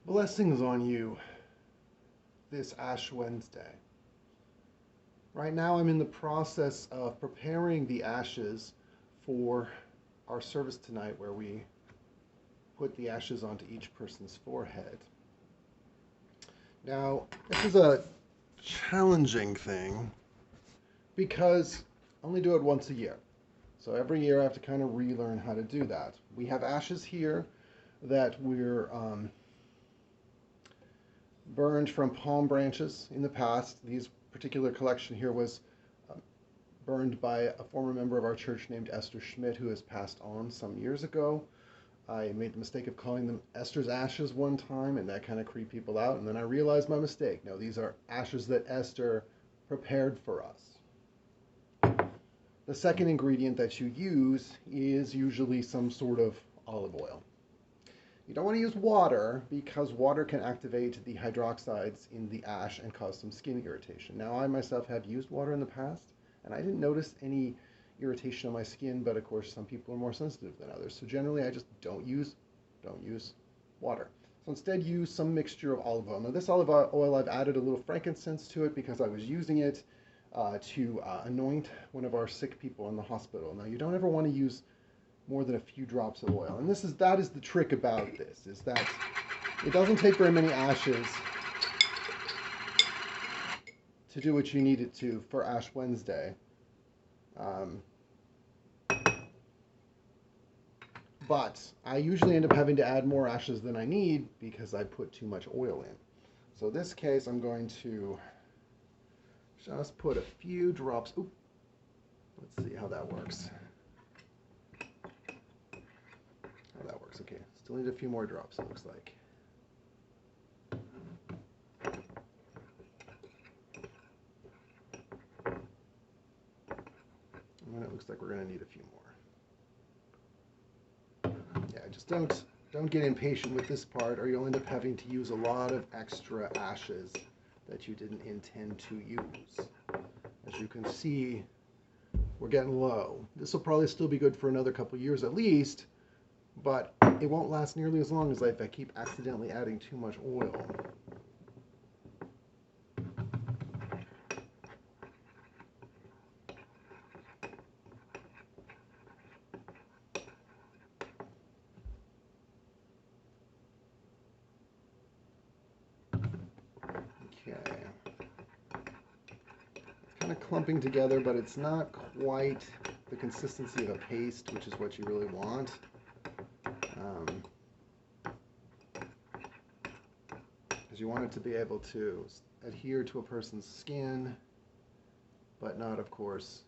Blessings on you this Ash Wednesday. Right now, I'm in the process of preparing the ashes for our service tonight, where we put the ashes onto each person's forehead. Now, this is a challenging thing because I only do it once a year. So every year I have to kind of relearn how to do that. We have ashes here that we're burned from palm branches in the past. These particular collection here was burned by a former member of our church named Esther Schmidt, who has passed on some years ago. I made the mistake of calling them Esther's ashes one time, and that kind of creeped people out. And then I realized my mistake. No, these are ashes that Esther prepared for us. The second ingredient that you use is usually some sort of olive oil. You don't want to use water because water can activate the hydroxides in the ash and cause some skin irritation. Now, I myself have used water in the past, and I didn't notice any irritation on my skin, but of course some people are more sensitive than others. So generally I just don't use water. So instead use some mixture of olive oil. Now this olive oil, I've added a little frankincense to it because I was using it to anoint one of our sick people in the hospital. Now you don't ever want to use more than a few drops of oil. And that is the trick about this, is that it doesn't take very many ashes to do what you need it to for Ash Wednesday. But I usually end up having to add more ashes than I need because I put too much oil in. So in this case, I'm going to just put a few drops. Ooh, let's see how that works. Okay, still need a few more drops, it looks like. And it looks like we're going to need a few more. Yeah, just don't get impatient with this part, or you'll end up having to use a lot of extra ashes that you didn't intend to use. As you can see, we're getting low. This will probably still be good for another couple years at least, but it won't last nearly as long as if I keep accidentally adding too much oil. Okay. It's kind of clumping together, but it's not quite the consistency of a paste, which is what you really want. Because you want it to be able to adhere to a person's skin, but not, of course,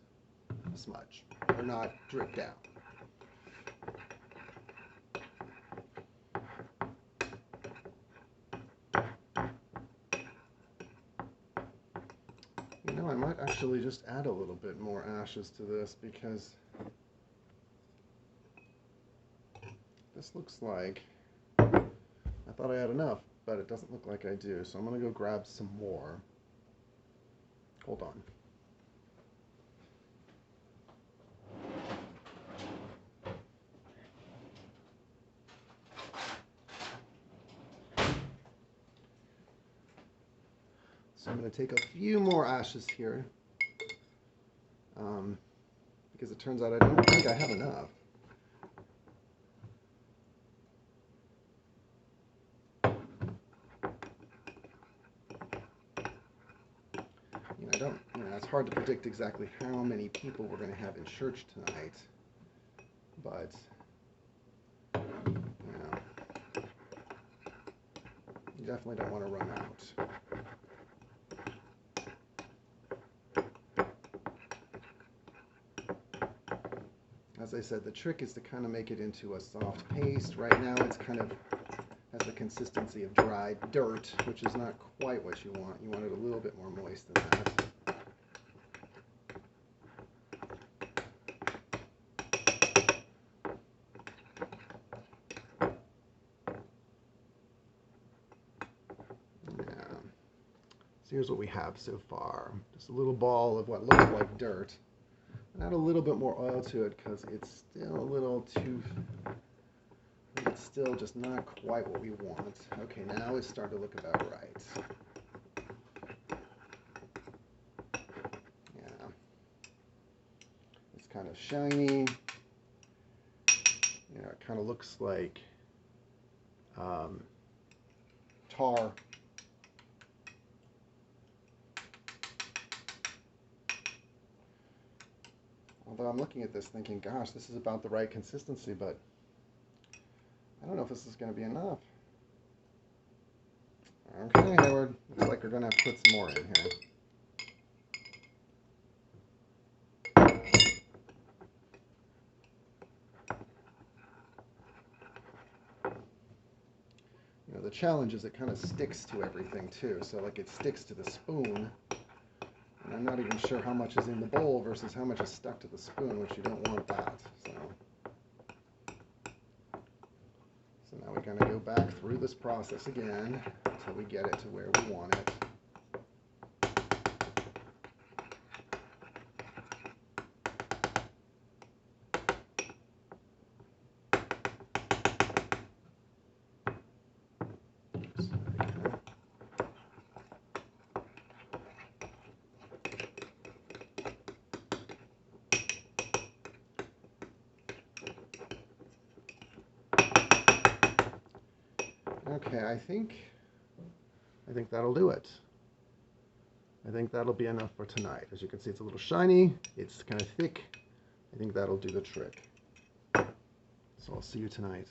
smudge, or not drip down. You know, I might actually just add a little bit more ashes to this because this looks like, I thought I had enough, but it doesn't look like I do. So I'm going to go grab some more. Hold on. So I'm going to take a few more ashes here because it turns out I don't think I have enough. It's hard to predict exactly how many people we're going to have in church tonight, but you definitely don't want to run out. As I said, the trick is to kind of make it into a soft paste. Right now it's kind of has the consistency of dried dirt, which is not quite what you want. You want it a little bit more moist than that. So here's what we have so far. Just a little ball of what looks like dirt. And add a little bit more oil to it because it's still a little too, it's still just not quite what we want. Okay, now it's starting to look about right. Yeah. It's kind of shiny. You know, it kind of looks like tar. Although I'm looking at this thinking, gosh, this is about the right consistency, but I don't know if this is going to be enough. Okay, Hayward, looks like we're going to have to put some more in here. You know, the challenge is it kind of sticks to everything too. So like it sticks to the spoon, and I'm not even sure how much is in the bowl versus how much is stuck to the spoon, which you don't want that. So now we're going to go back through this process again until we get it to where we want it. Okay, I think that'll do it. I think that'll be enough for tonight. As you can see, it's a little shiny. It's kind of thick. I think that'll do the trick. So I'll see you tonight.